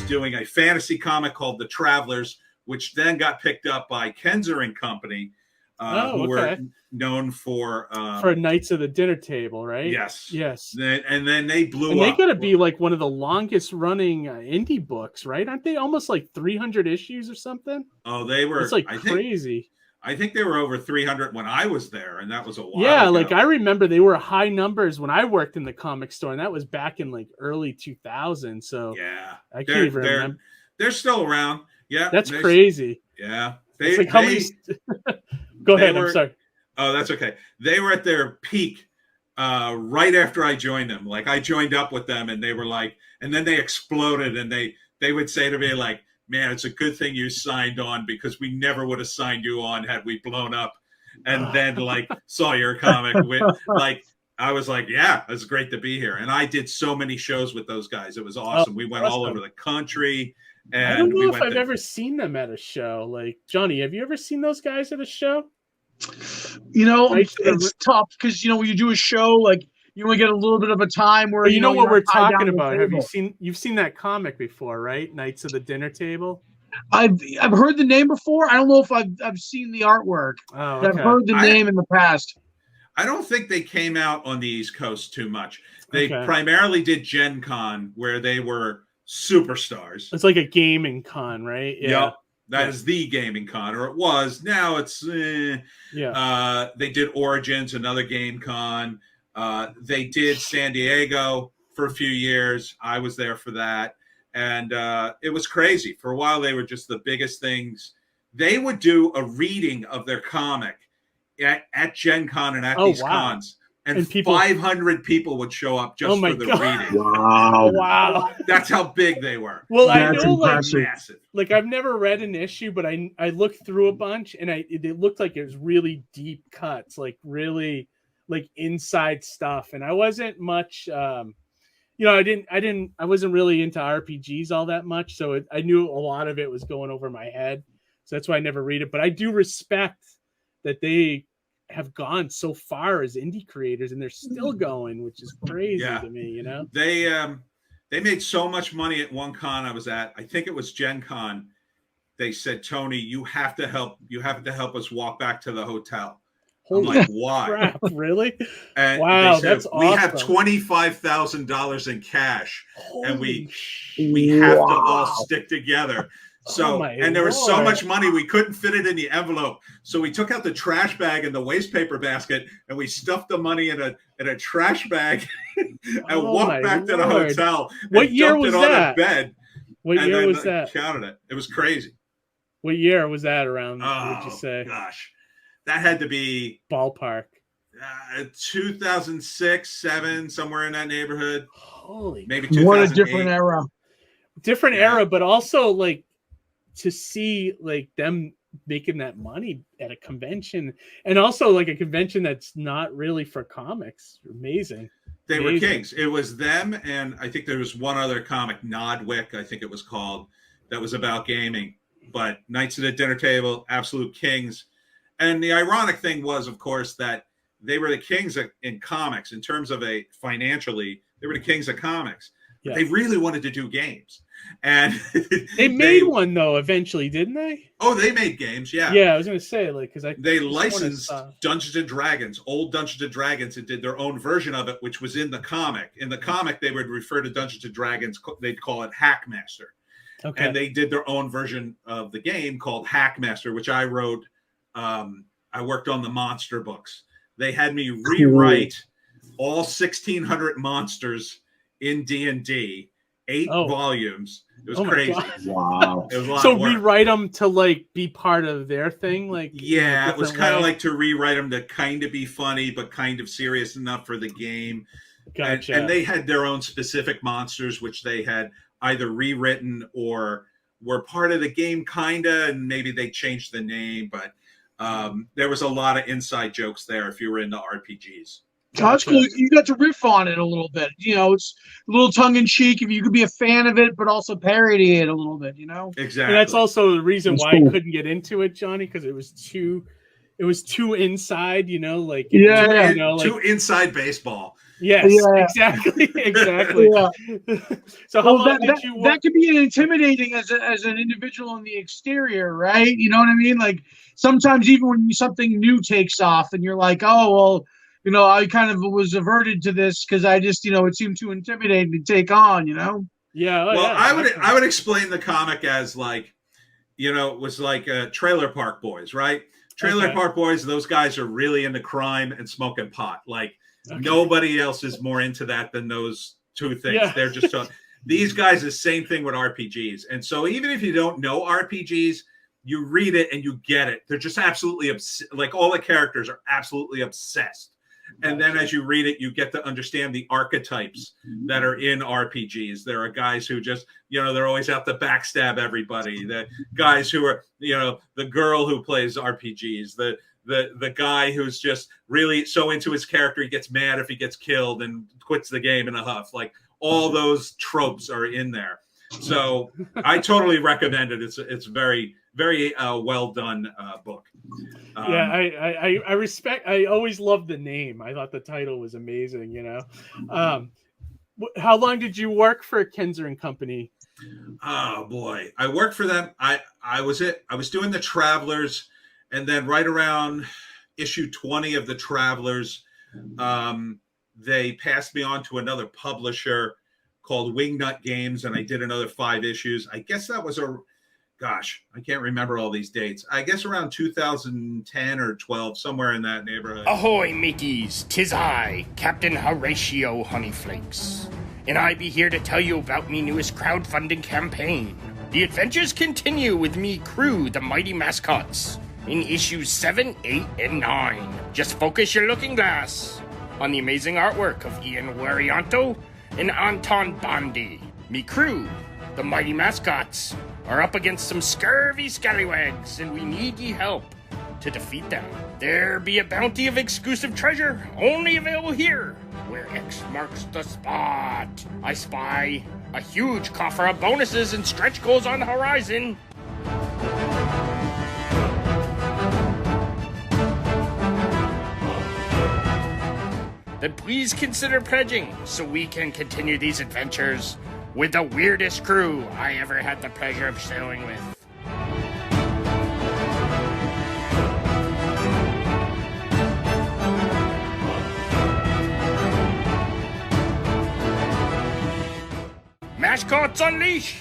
doing a fantasy comic called The Travelers, which then got picked up by Kenzer and Company, who were known for Knights of the Dinner Table, right? Yes. And then they blew up. And they got to be like one of the longest running indie books, right? Aren't they almost like 300 issues or something? Oh, they were. It's like crazy. I think they were over 300 when I was there, and that was a while ago. Like I remember they were high numbers when I worked in the comic store, and that was back in like early 2000. So yeah, I can't even remember. They're still around. Yeah, that's crazy. Yeah, how many? Go ahead. I'm sorry. Oh, that's okay. They were at their peak right after I joined them. Like I joined up with them, and they were like, and then they exploded, and they would say to me like, man, it's a good thing you signed on because we never would have signed you on had we blown up. And then like saw your comic with like, I was like, yeah, it's great to be here. And I did so many shows with those guys. It was awesome. We went all over the country. And I don't know if I've ever seen them at a show. Like, Johnny, have you ever seen those guys at a show? It's tough because, when you do a show, like, you only get a little bit of a time where you know what we're talking about. Have you've seen that comic before, right? Knights of the Dinner Table. I've heard the name before. I don't know if I've seen the artwork. Oh, okay. I've heard the name in the past. I don't think they came out on the East Coast too much. They primarily did Gen Con, where they were superstars. It's like a gaming con, right? Yeah. Yep. That is the gaming con, or it was. Now it's they did Origins, another game con. They did San Diego for a few years. I was there for that. And it was crazy. For a while, they were just the biggest things. They would do a reading of their comic at Gen Con and at these cons. And 500 people would show up just for the reading. Wow. That's how big they were. Well, that's I know, massive. Like I've never read an issue, but I looked through a bunch, and it looked like it was really deep cuts, like really like inside stuff. And I wasn't much, I wasn't really into RPGs all that much, so I knew a lot of it was going over my head. So that's why I never read it. But I do respect that they have gone so far as indie creators, and they're still going, which is crazy to me. They made so much money at one con I was at. I think it was Gen Con. They said, Tony, you have to help us walk back to the hotel. I'm like, why? Crap, really? And wow, they said, that's awesome. We have $25,000 in cash, and we have to all stick together. So, and there was so much money we couldn't fit it in the envelope. So we took out the trash bag and the waste paper basket, and we stuffed the money in a trash bag and walked back to the hotel. What year was that? On a bed. What year was that? Counted it. It was crazy. What year was that around? Would you say? Gosh, that had to be ballpark. 2006, 2007, somewhere in that neighborhood. Holy, maybe 2008. What a different era. Different era, but also like to see like them making that money at a convention, and also like a convention that's not really for comics. Amazing. They were kings. It was them, and I think there was one other comic, Nodwick, I think it was called, that was about gaming. But Knights of the Dinner Table, absolute kings. And the ironic thing was, of course, that they were the kings in comics in terms of financially, they were the kings of comics. Yeah. They really wanted to do games. And they made one though eventually, didn't they? Oh, they made games, yeah. Yeah, I was gonna say because they licensed Dungeons and Dragons, old Dungeons and Dragons, and did their own version of it, which was in the comic. In the comic, they would refer to Dungeons and Dragons, they'd call it Hackmaster. Okay. And they did their own version of the game called Hackmaster, which I wrote. I worked on the monster books. They had me rewrite all 1,600 monsters in D&D. 8 volumes. It was crazy. Wow. It was a lot so of work. Rewrite them to like be part of their thing, like it was kind of like to rewrite them to kind of be funny but kind of serious enough for the game. Gotcha. And they had their own specific monsters, which they had either rewritten or were part of the game, kinda, and maybe they changed the name. But there was a lot of inside jokes there if you were into RPGs. Gotcha. That's cool. You got to riff on it a little bit. It's a little tongue in cheek if you could be a fan of it, but also parody it a little bit. Exactly. And that's also the reason why I couldn't get into it, Johnny, because it was too inside. Too inside baseball. Yes, Yeah. exactly, exactly. Yeah. So how long did you work? That could be intimidating as an individual on the exterior, right? You know what I mean? Like sometimes even when something new takes off and you're like, oh well, I kind of was averted to this because I just, it seemed too intimidating to take on, Yeah. Well, Yeah, I would explain the comic as like, it was like Trailer Park Boys, right? Trailer Park Boys, those guys are really into crime and smoking pot. Like nobody else is more into that than those two things. Yeah. They're just these guys, the same thing with RPGs. And so even if you don't know RPGs, you read it and you get it. They're just absolutely like all the characters are absolutely obsessed. And then as you read it, you get to understand the archetypes that are in RPGs. There are guys who just, they're always out to backstab everybody. The guys who are, the girl who plays RPGs, the guy who's just really so into his character, he gets mad if he gets killed and quits the game in a huff. Like all those tropes are in there. So I totally recommend it. It's very, very well done book. Yeah, I respect. I always loved the name. I thought the title was amazing. How long did you work for Kenzer Company? Oh boy, I worked for them. I was doing the Travelers, and then right around issue 20 of the Travelers, they passed me on to another publisher called Wingnut Games, and I did another 5 issues. I guess that was I can't remember all these dates. I guess around 2010 or 12, somewhere in that neighborhood. Ahoy, mateys! 'Tis I, Captain Horatio Honeyflakes, and I be here to tell you about me newest crowdfunding campaign. The adventures continue with me crew, the Mighty Mascots, in issues 7, 8, and 9. Just focus your looking glass on the amazing artwork of Ian Warianto and Anton Bondi. Me crew, the Mighty Mascots, are up against some scurvy scallywags, and we need ye help to defeat them. There be a bounty of exclusive treasure, only available here, where X marks the spot. I spy a huge coffer of bonuses and stretch goals on the horizon. Then please consider pledging so we can continue these adventures with the weirdest crew I ever had the pleasure of sailing with. Mascots Unleash!